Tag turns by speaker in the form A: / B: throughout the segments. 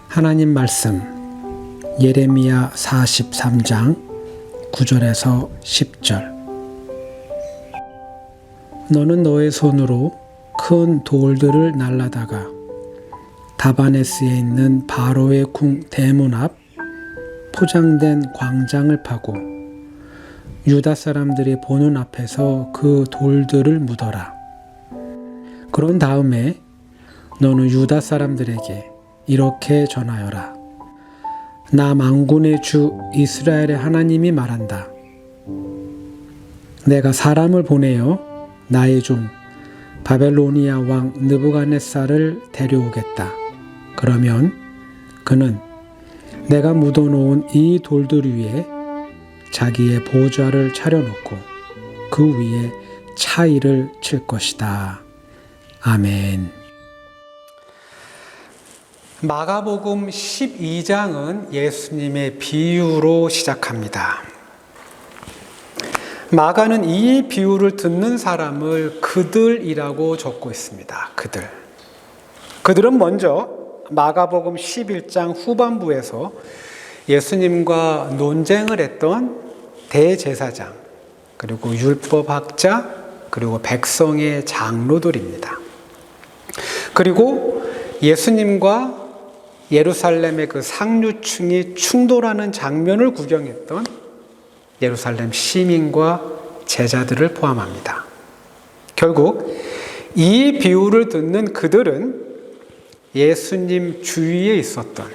A: 하나님 말씀 예레미야 43장 9절에서 10절. 너는 너의 손으로 큰 돌들을 날라다가 다바네스에 있는 바로의 궁 대문 앞 포장된 광장을 파고 유다 사람들이 보는 앞에서 그 돌들을 묻어라. 그런 다음에 너는 유다 사람들에게 이렇게 전하여라. 나 만군의 주 이스라엘의 하나님이 말한다. 내가 사람을 보내어 나의 종 바벨로니아 왕 느부갓네살을 데려오겠다. 그러면 그는 내가 묻어놓은 이 돌들 위에 자기의 보좌를 차려놓고 그 위에 차일을 칠 것이다. 아멘. 마가복음 12장은 예수님의 비유로 시작합니다. 마가는 이 비유를 듣는 사람을 그들이라고 적고 있습니다. 그들은 먼저 마가복음 11장 후반부에서 예수님과 논쟁을 했던 대제사장, 그리고 율법학자, 그리고 백성의 장로들입니다. 그리고 예수님과 예루살렘의 그 상류층이 충돌하는 장면을 구경했던 예루살렘 시민과 제자들을 포함합니다. 결국 이 비유를 듣는 그들은 예수님 주위에 있었던,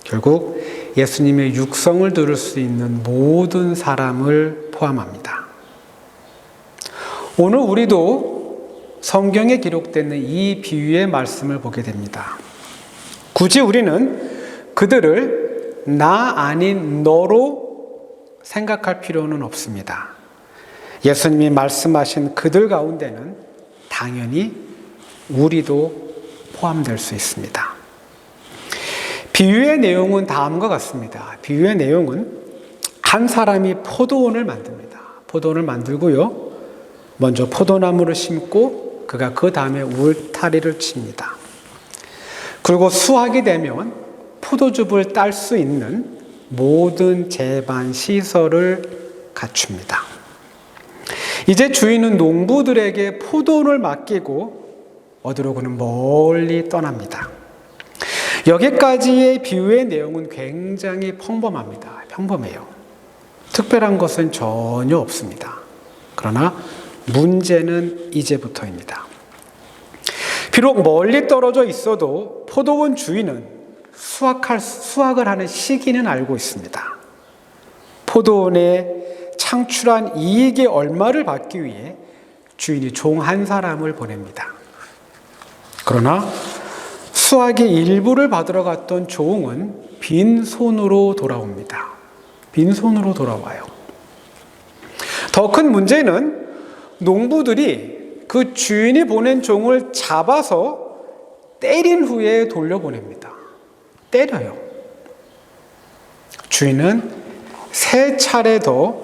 A: 결국 예수님의 육성을 들을 수 있는 모든 사람을 포함합니다. 오늘 우리도 성경에 기록되는 이 비유의 말씀을 보게 됩니다. 굳이 우리는 그들을 나 아닌 너로 생각할 필요는 없습니다. 예수님이 말씀하신 그들 가운데는 당연히 우리도 포함될 수 있습니다. 비유의 내용은 다음과 같습니다. 비유의 내용은 한 사람이 포도원을 만듭니다. 포도원을 만들고요, 먼저 포도나무를 심고 그가 그 다음에 울타리를 칩니다. 그리고 수확이 되면 포도즙을 딸 수 있는 모든 제반 시설을 갖춥니다. 이제 주인은 농부들에게 포도원을 맡기고 어디로 그는 멀리 떠납니다. 여기까지의 비유의 내용은 굉장히 평범해요. 특별한 것은 전혀 없습니다. 그러나 문제는 이제부터입니다. 비록 멀리 떨어져 있어도 포도원 주인은 수확을 하는 시기는 알고 있습니다. 포도원에 창출한 이익의 얼마를 받기 위해 주인이 종 한 사람을 보냅니다. 그러나 수확의 일부를 받으러 갔던 종은 빈손으로 돌아옵니다. 빈손으로 돌아와요. 더 큰 문제는 농부들이 그 주인이 보낸 종을 잡아서 때린 후에 돌려보냅니다. 때려요. 주인은 3차례 더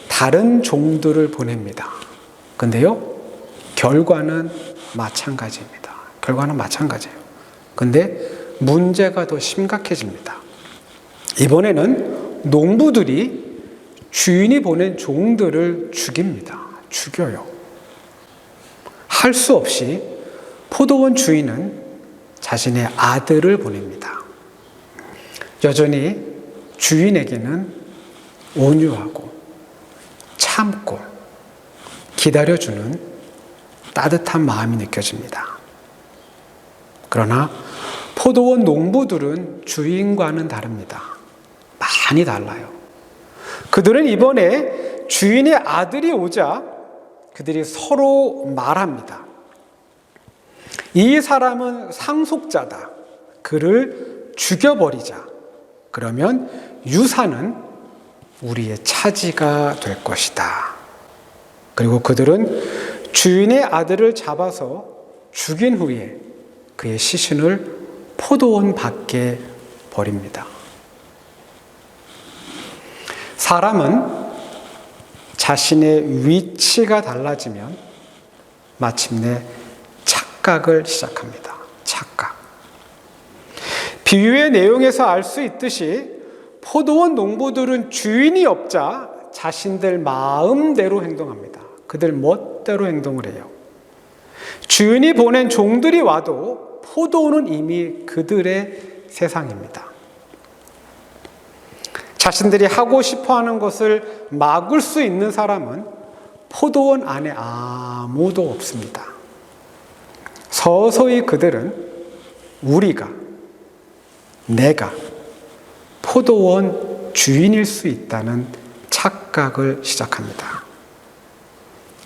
A: 다른 종들을 보냅니다. 근데요, 결과는 마찬가지입니다. 근데 문제가 더 심각해집니다. 이번에는 농부들이 주인이 보낸 종들을 죽여요. 할 수 없이 포도원 주인은 자신의 아들을 보냅니다. 여전히 주인에게는 온유하고 참고 기다려주는 따뜻한 마음이 느껴집니다. 그러나 포도원 농부들은 주인과는 다릅니다. 많이 달라요. 그들은 이번에 주인의 아들이 오자 그들이 서로 말합니다. 이 사람은 상속자다. 그를 죽여버리자. 그러면 유산은 우리의 차지가 될 것이다. 그리고 그들은 주인의 아들을 잡아서 죽인 후에 그의 시신을 포도원 밖에 버립니다. 사람은 자신의 위치가 달라지면 마침내 착각을 시작합니다. 착각. 비유의 내용에서 알 수 있듯이 포도원 농부들은 주인이 없자 자신들 마음대로 행동합니다. 그들 멋대로 행동을 해요. 주인이 보낸 종들이 와도 포도원은 이미 그들의 세상입니다. 자신들이 하고 싶어하는 것을 막을 수 있는 사람은 포도원 안에 아무도 없습니다. 서서히 그들은 우리가, 내가 포도원 주인일 수 있다는 착각을 시작합니다.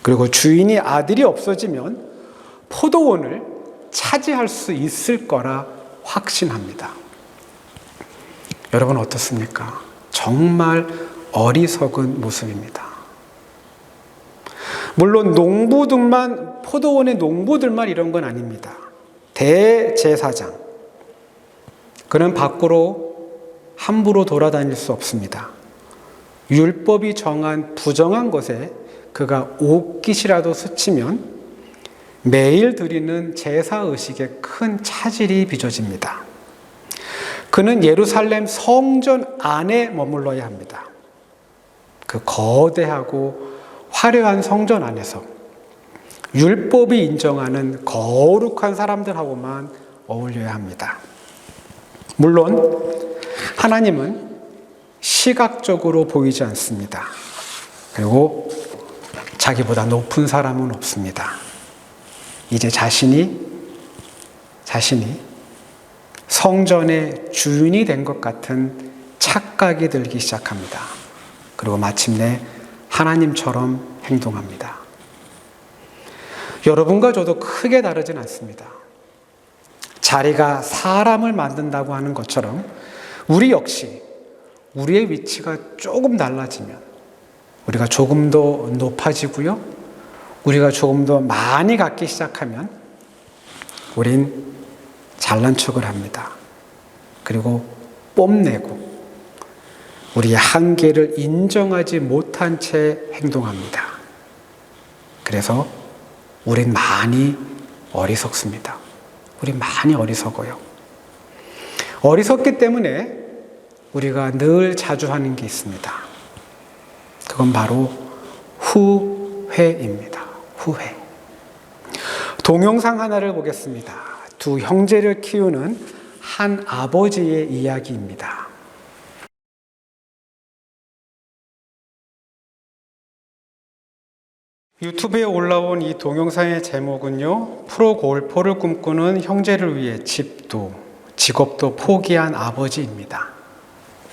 A: 그리고 주인이 아들이 없어지면 포도원을 차지할 수 있을 거라 확신합니다. 여러분 어떻습니까? 정말 어리석은 모습입니다. 물론 포도원의 농부들만 이런 건 아닙니다. 대제사장, 그는 밖으로 함부로 돌아다닐 수 없습니다. 율법이 정한 부정한 것에 그가 옷깃이라도 스치면 매일 드리는 제사의식에 큰 차질이 빚어집니다. 그는 예루살렘 성전 안에 머물러야 합니다. 그 거대하고 화려한 성전 안에서 율법이 인정하는 거룩한 사람들하고만 어울려야 합니다. 물론 하나님은 시각적으로 보이지 않습니다. 그리고 자기보다 높은 사람은 없습니다. 이제 자신이 성전의 주인이 된 것 같은 착각이 들기 시작합니다. 그리고 마침내 하나님처럼 행동합니다. 여러분과 저도 크게 다르진 않습니다. 자리가 사람을 만든다고 하는 것처럼 우리 역시 우리의 위치가 조금 달라지면 우리가 조금 더 높아지고요. 우리가 조금 더 많이 갖기 시작하면 우린 잘난 척을 합니다. 그리고 뽐내고 우리의 한계를 인정하지 못한 채 행동합니다. 그래서 우린 많이 어리석습니다. 우리 많이 어리석어요. 어리석기 때문에 우리가 늘 자주 하는 게 있습니다. 그건 바로 후회입니다. 후회. 동영상 하나를 보겠습니다. 두 형제를 키우는 한 아버지의 이야기입니다. 유튜브에 올라온 이 동영상의 제목은요, 프로 골퍼를 꿈꾸는 형제를 위해 집도 직업도 포기한 아버지입니다.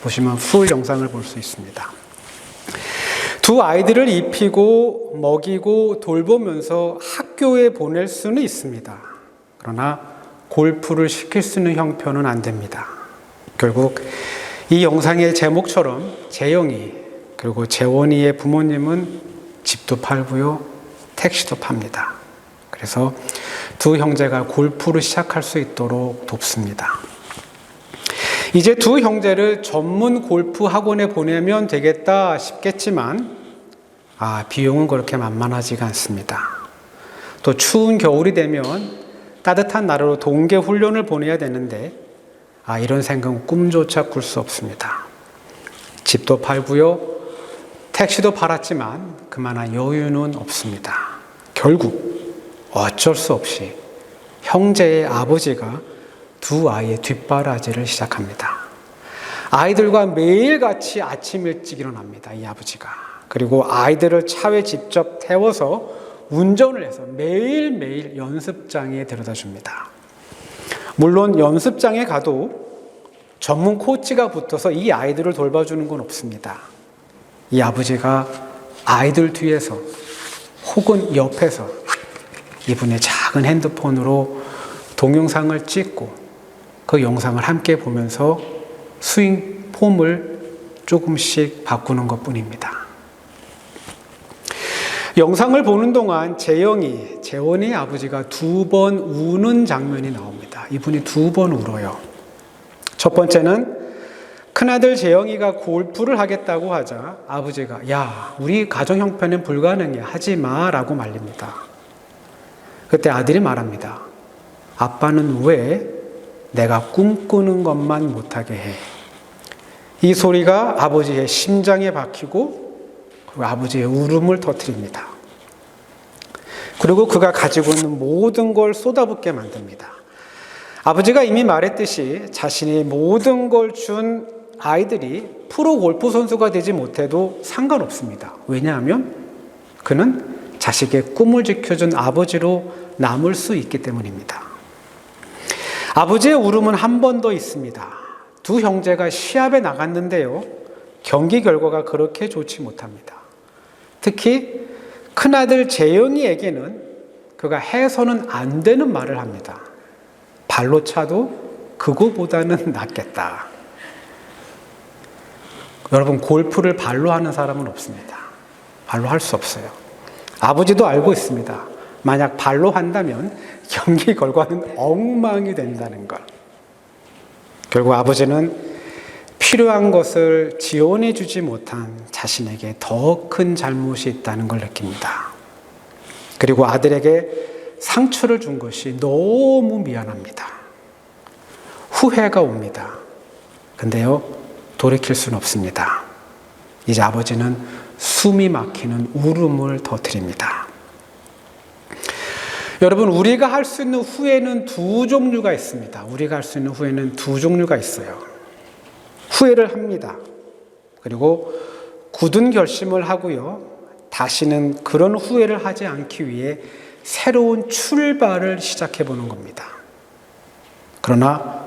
A: 보시면 풀 영상을 볼 수 있습니다. 두 아이들을 입히고 먹이고 돌보면서 학교에 보낼 수는 있습니다. 그러나 골프를 시킬 수 있는 형편은 안 됩니다. 결국 이 영상의 제목처럼 재영이 그리고 재원이의 부모님은 집도 팔고요, 택시도 팝니다. 그래서 두 형제가 골프를 시작할 수 있도록 돕습니다. 이제 두 형제를 전문 골프 학원에 보내면 되겠다 싶겠지만 비용은 그렇게 만만하지가 않습니다. 또 추운 겨울이 되면 따뜻한 나라로 동계 훈련을 보내야 되는데 이런 생각은 꿈조차 꿀 수 없습니다. 집도 팔고요, 택시도 팔았지만 그만한 여유는 없습니다. 결국 어쩔 수 없이 형제의 아버지가 두 아이의 뒷바라지를 시작합니다. 아이들과 매일같이 아침 일찍 일어납니다. 이 아버지가. 그리고 아이들을 차에 직접 태워서 운전을 해서 매일매일 연습장에 데려다 줍니다. 물론 연습장에 가도 전문 코치가 붙어서 이 아이들을 돌봐주는 건 없습니다. 이 아버지가 아이들 뒤에서 혹은 옆에서 이분의 작은 핸드폰으로 동영상을 찍고 그 영상을 함께 보면서 스윙 폼을 조금씩 바꾸는 것뿐입니다. 영상을 보는 동안 재원의 아버지가 2번 우는 장면이 나옵니다. 이분이 2번 울어요. 첫 번째는 큰아들 재영이가 골프를 하겠다고 하자 아버지가 우리 가정 형편은 불가능해, 하지 마 라고 말립니다. 그때 아들이 말합니다. 아빠는 왜 내가 꿈꾸는 것만 못하게 해. 이 소리가 아버지의 심장에 박히고 그리고 아버지의 울음을 터뜨립니다. 그리고 그가 가지고 있는 모든 걸 쏟아붓게 만듭니다. 아버지가 이미 말했듯이 자신이 모든 걸 준 아이들이 프로 골프 선수가 되지 못해도 상관없습니다. 왜냐하면 그는 자식의 꿈을 지켜준 아버지로 남을 수 있기 때문입니다. 아버지의 울음은 한 번 더 있습니다. 두 형제가 시합에 나갔는데요. 경기 결과가 그렇게 좋지 못합니다. 특히 큰아들 재영이에게는 그가 해서는 안 되는 말을 합니다. 발로 차도 그거보다는 낫겠다. 여러분, 골프를 발로 하는 사람은 없습니다. 발로 할 수 없어요. 아버지도 알고 있습니다. 만약 발로 한다면 경기 결과는 엉망이 된다는 걸. 결국 아버지는 필요한 것을 지원해 주지 못한 자신에게 더 큰 잘못이 있다는 걸 느낍니다. 그리고 아들에게 상처를 준 것이 너무 미안합니다. 후회가 옵니다. 근데요, 돌이킬 수는 없습니다. 이제 아버지는 숨이 막히는 울음을 터뜨립니다. 여러분, 우리가 할 수 있는 후회는 두 종류가 있습니다. 우리가 할 수 있는 후회는 두 종류가 있어요. 후회를 합니다. 그리고 굳은 결심을 하고요. 다시는 그런 후회를 하지 않기 위해 새로운 출발을 시작해 보는 겁니다. 그러나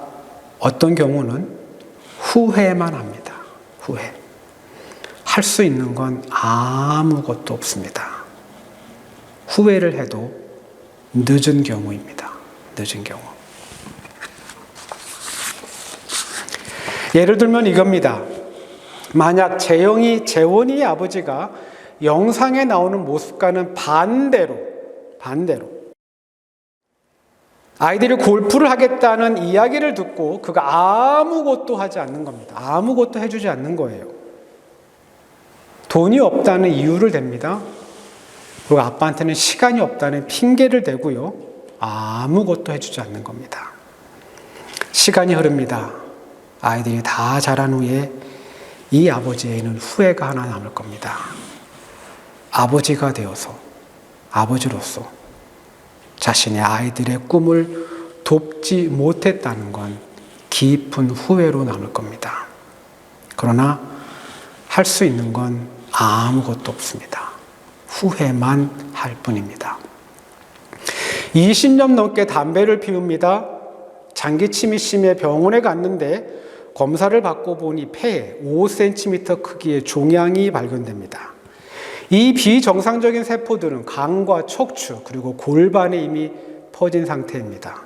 A: 어떤 경우는 후회만 합니다. 후회. 할 수 있는 건 아무것도 없습니다. 후회를 해도 늦은 경우입니다. 늦은 경우. 예를 들면 이겁니다. 만약 재원이의 아버지가 영상에 나오는 모습과는 반대로 아이들이 골프를 하겠다는 이야기를 듣고 그가 아무것도 하지 않는 겁니다. 아무것도 해주지 않는 거예요. 돈이 없다는 이유를 댑니다. 그리고 아빠한테는 시간이 없다는 핑계를 대고요. 아무것도 해주지 않는 겁니다. 시간이 흐릅니다. 아이들이 다 자란 후에 이 아버지에는 후회가 하나 남을 겁니다. 아버지가 되어서, 아버지로서 자신의 아이들의 꿈을 돕지 못했다는 건 깊은 후회로 남을 겁니다. 그러나 할 수 있는 건 아무것도 없습니다. 후회만 할 뿐입니다. 20년 넘게 담배를 피웁니다. 장기침이 심해 병원에 갔는데 검사를 받고 보니 폐에 5cm 크기의 종양이 발견됩니다. 이 비정상적인 세포들은 간과 척추 그리고 골반에 이미 퍼진 상태입니다.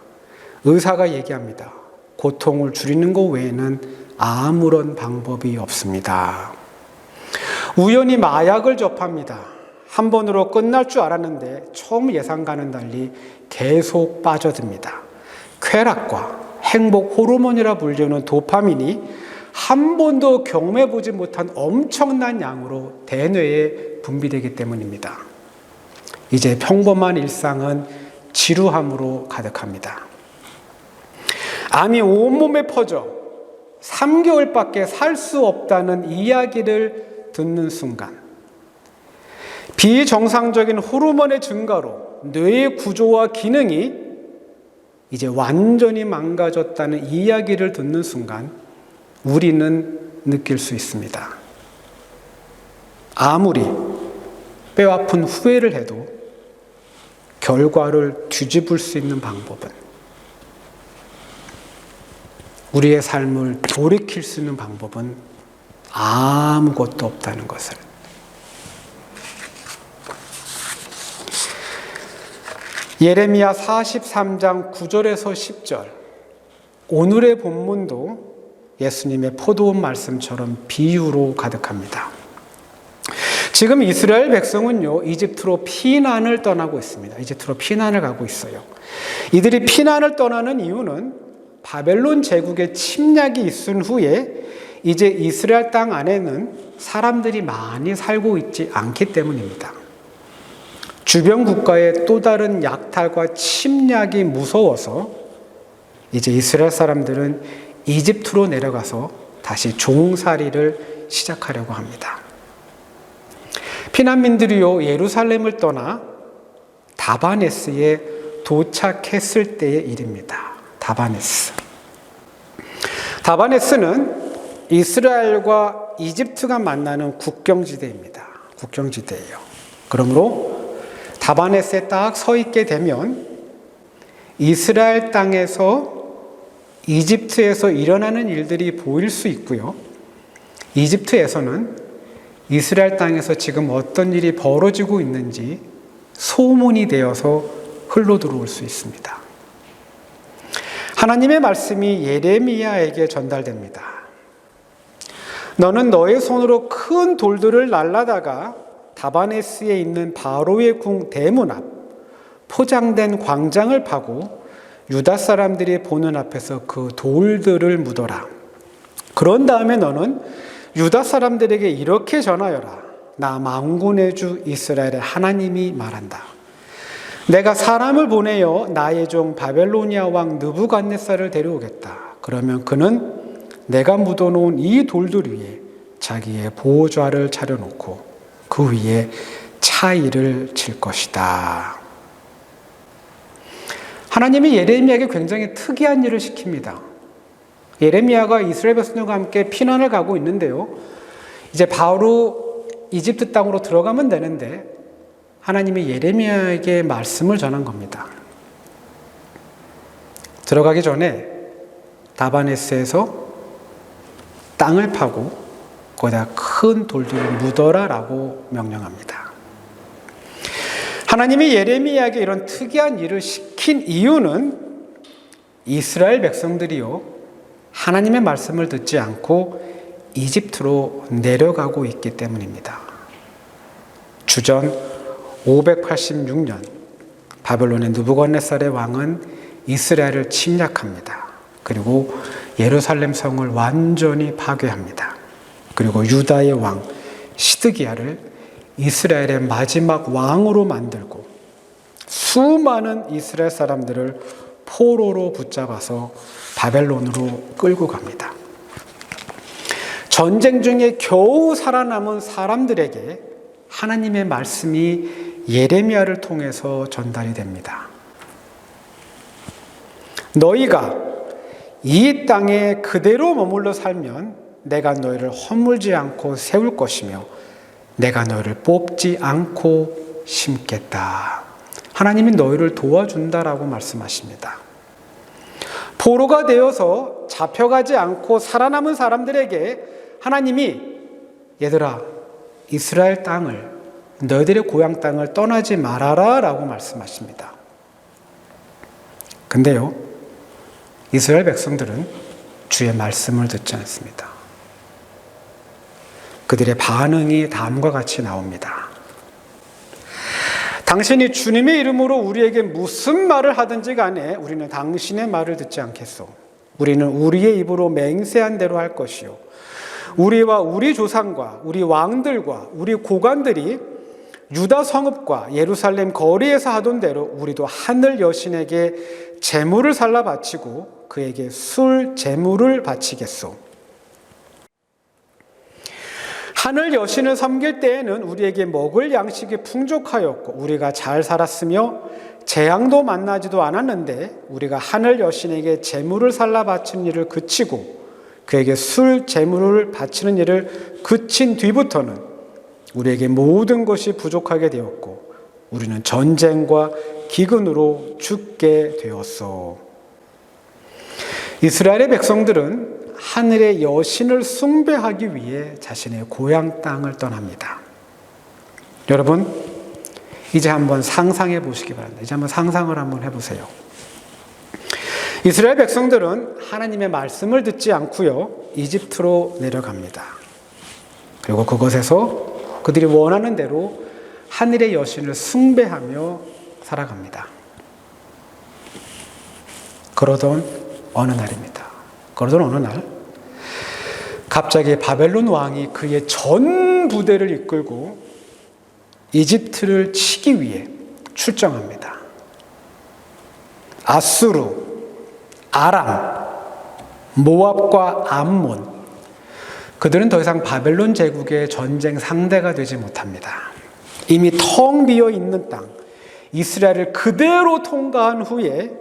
A: 의사가 얘기합니다. 고통을 줄이는 것 외에는 아무런 방법이 없습니다. 우연히 마약을 접합니다. 한 번으로 끝날 줄 알았는데 처음 예상과는 달리 계속 빠져듭니다. 쾌락과 행복 호르몬이라 불리는 도파민이 한 번도 경험해보지 못한 엄청난 양으로 대뇌에 분비되기 때문입니다. 이제 평범한 일상은 지루함으로 가득합니다. 암이 온몸에 퍼져 3개월밖에 살 수 없다는 이야기를 듣는 순간 비정상적인 호르몬의 증가로 뇌의 구조와 기능이 이제 완전히 망가졌다는 이야기를 듣는 순간 우리는 느낄 수 있습니다. 아무리 뼈아픈 후회를 해도 결과를 뒤집을 수 있는 방법은, 우리의 삶을 돌이킬 수 있는 방법은 아무것도 없다는 것을. 예레미야 43장 9절에서 10절, 오늘의 본문도 예수님의 포도원 말씀처럼 비유로 가득합니다. 지금 이스라엘 백성은요, 이집트로 피난을 떠나고 있습니다. 이집트로 피난을 가고 있어요. 이들이 피난을 떠나는 이유는 바벨론 제국의 침략이 있은 후에 이제 이스라엘 땅 안에는 사람들이 많이 살고 있지 않기 때문입니다. 주변 국가의 또 다른 약탈과 침략이 무서워서 이제 이스라엘 사람들은 이집트로 내려가서 다시 종살이를 시작하려고 합니다. 피난민들이요 예루살렘을 떠나 다바네스에 도착했을 때의 일입니다. 다바네스는 이스라엘과 이집트가 만나는 국경지대입니다. 국경지대예요. 그러므로 다바네스에 딱 서 있게 되면 이스라엘 땅에서 이집트에서 일어나는 일들이 보일 수 있고요. 이집트에서는 이스라엘 땅에서 지금 어떤 일이 벌어지고 있는지 소문이 되어서 흘러 들어올 수 있습니다. 하나님의 말씀이 예레미야에게 전달됩니다. 너는 너의 손으로 큰 돌들을 날라다가 다바네스에 있는 바로의 궁 대문 앞 포장된 광장을 파고 유다 사람들이 보는 앞에서 그 돌들을 묻어라. 그런 다음에 너는 유다 사람들에게 이렇게 전하여라. 나 만군의 주 이스라엘의 하나님이 말한다. 내가 사람을 보내어 나의 종 바벨로니아 왕 느부갓네살을 데려오겠다. 그러면 그는 내가 묻어놓은 이 돌들 위에 자기의 보좌를 차려놓고 그 위에 차일을 칠 것이다. 하나님이 예레미야에게 굉장히 특이한 일을 시킵니다. 예레미야가 이스라엘 백성들과 함께 피난을 가고 있는데요. 이제 바로 이집트 땅으로 들어가면 되는데 하나님이 예레미야에게 말씀을 전한 겁니다. 들어가기 전에 다바네스에서 땅을 파고 거기다 큰 돌들을 묻어라 라고 명령합니다. 하나님이 예레미야에게 이런 특이한 일을 시킨 이유는 이스라엘 백성들이요 하나님의 말씀을 듣지 않고 이집트로 내려가고 있기 때문입니다. 주전 586년 바벨론의 느부갓네살의 왕은 이스라엘을 침략합니다. 그리고 예루살렘 성을 완전히 파괴합니다. 그리고 유다의 왕 시드기야를 이스라엘의 마지막 왕으로 만들고 수많은 이스라엘 사람들을 포로로 붙잡아서 바벨론으로 끌고 갑니다. 전쟁 중에 겨우 살아남은 사람들에게 하나님의 말씀이 예레미야를 통해서 전달이 됩니다. 너희가 이 땅에 그대로 머물러 살면 내가 너희를 허물지 않고 세울 것이며 내가 너희를 뽑지 않고 심겠다. 하나님이 너희를 도와준다라고 말씀하십니다. 포로가 되어서 잡혀가지 않고 살아남은 사람들에게 하나님이 얘들아 이스라엘 땅을 너희들의 고향 땅을 떠나지 말아라 라고 말씀하십니다. 근데요 이스라엘 백성들은 주의 말씀을 듣지 않습니다. 그들의 반응이 다음과 같이 나옵니다. 당신이 주님의 이름으로 우리에게 무슨 말을 하든지 간에 우리는 당신의 말을 듣지 않겠소. 우리는 우리의 입으로 맹세한 대로 할 것이요 우리와 우리 조상과 우리 왕들과 우리 고관들이 유다 성읍과 예루살렘 거리에서 하던 대로 우리도 하늘 여신에게 제물을 살라 바치고 그에게 술 제물을 바치겠소. 하늘 여신을 섬길 때에는 우리에게 먹을 양식이 풍족하였고 우리가 잘 살았으며 재앙도 만나지도 않았는데 우리가 하늘 여신에게 제물을 살라 바치는 일을 그치고 그에게 술 제물을 바치는 일을 그친 뒤부터는 우리에게 모든 것이 부족하게 되었고 우리는 전쟁과 기근으로 죽게 되었소. 이스라엘의 백성들은 하늘의 여신을 숭배하기 위해 자신의 고향 땅을 떠납니다. 여러분, 이제 한번 상상해 보시기 바랍니다. 이제 한번 상상을 한번 해보세요. 이스라엘 백성들은 하나님의 말씀을 듣지 않고요, 이집트로 내려갑니다. 그리고 그곳에서 그들이 원하는 대로 하늘의 여신을 숭배하며 살아갑니다. 그러던 어느 날 갑자기 바벨론 왕이 그의 전 부대를 이끌고 이집트를 치기 위해 출정합니다. 아람, 모압과 암몬, 그들은 더 이상 바벨론 제국의 전쟁 상대가 되지 못합니다. 이미 텅 비어 있는 땅, 이스라엘을 그대로 통과한 후에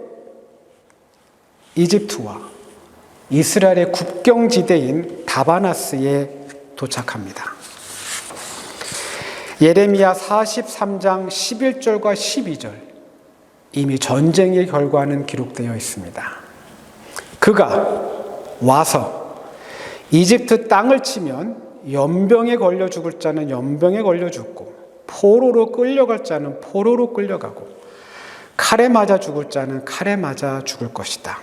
A: 이집트와 이스라엘의 국경지대인 다바나스에 도착합니다. 예레미야 43장 11절과 12절, 이미 전쟁의 결과는 기록되어 있습니다. 그가 와서 이집트 땅을 치면 연병에 걸려 죽을 자는 연병에 걸려 죽고, 포로로 끌려갈 자는 포로로 끌려가고, 칼에 맞아 죽을 자는 칼에 맞아 죽을 것이다.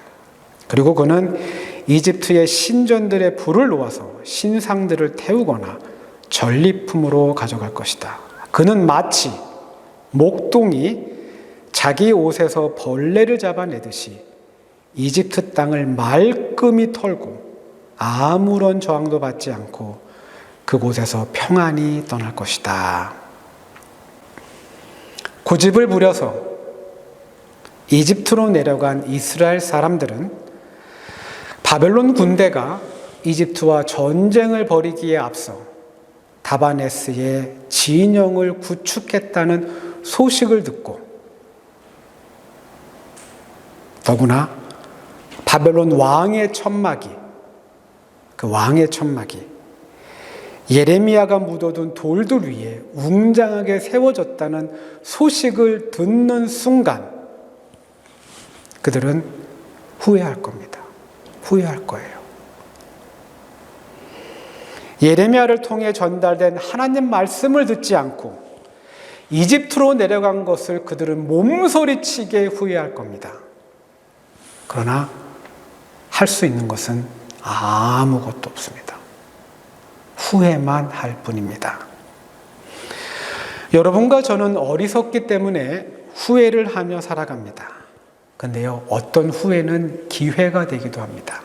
A: 그리고 그는 이집트의 신전들의 불을 놓아서 신상들을 태우거나 전리품으로 가져갈 것이다. 그는 마치 목동이 자기 옷에서 벌레를 잡아내듯이 이집트 땅을 말끔히 털고 아무런 저항도 받지 않고 그곳에서 평안히 떠날 것이다. 고집을 부려서 이집트로 내려간 이스라엘 사람들은 바벨론 군대가 이집트와 전쟁을 벌이기에 앞서 다바네스의 진영을 구축했다는 소식을 듣고, 더구나 바벨론 왕의 천막이, 그 왕의 천막이 예레미야가 묻어둔 돌들 위에 웅장하게 세워졌다는 소식을 듣는 순간 그들은 후회할 겁니다. 후회할 거예요. 예레미야를 통해 전달된 하나님 말씀을 듣지 않고 이집트로 내려간 것을 그들은 몸소리치게 후회할 겁니다. 그러나 할 수 있는 것은 아무것도 없습니다. 후회만 할 뿐입니다. 여러분과 저는 어리석기 때문에 후회를 하며 살아갑니다. 근데요, 어떤 후회는 기회가 되기도 합니다.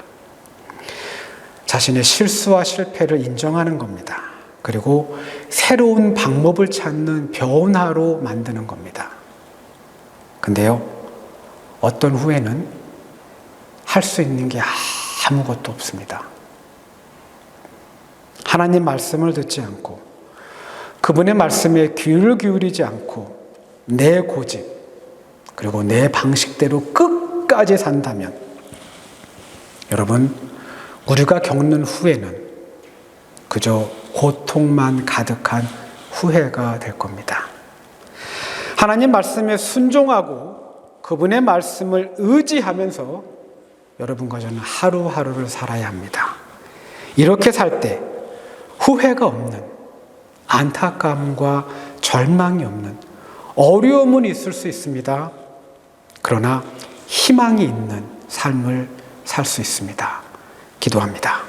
A: 자신의 실수와 실패를 인정하는 겁니다. 그리고 새로운 방법을 찾는 변화로 만드는 겁니다. 근데요, 어떤 후회는 할 수 있는 게 아무것도 없습니다. 하나님 말씀을 듣지 않고 그분의 말씀에 귀를 기울이지 않고 내 고집 그리고 내 방식대로 끝까지 산다면, 여러분, 우리가 겪는 후회는 그저 고통만 가득한 후회가 될 겁니다. 하나님 말씀에 순종하고 그분의 말씀을 의지하면서 여러분과 저는 하루하루를 살아야 합니다. 이렇게 살 때 후회가 없는, 안타까움과 절망이 없는, 어려움은 있을 수 있습니다. 그러나 희망이 있는 삶을 살 수 있습니다. 기도합니다.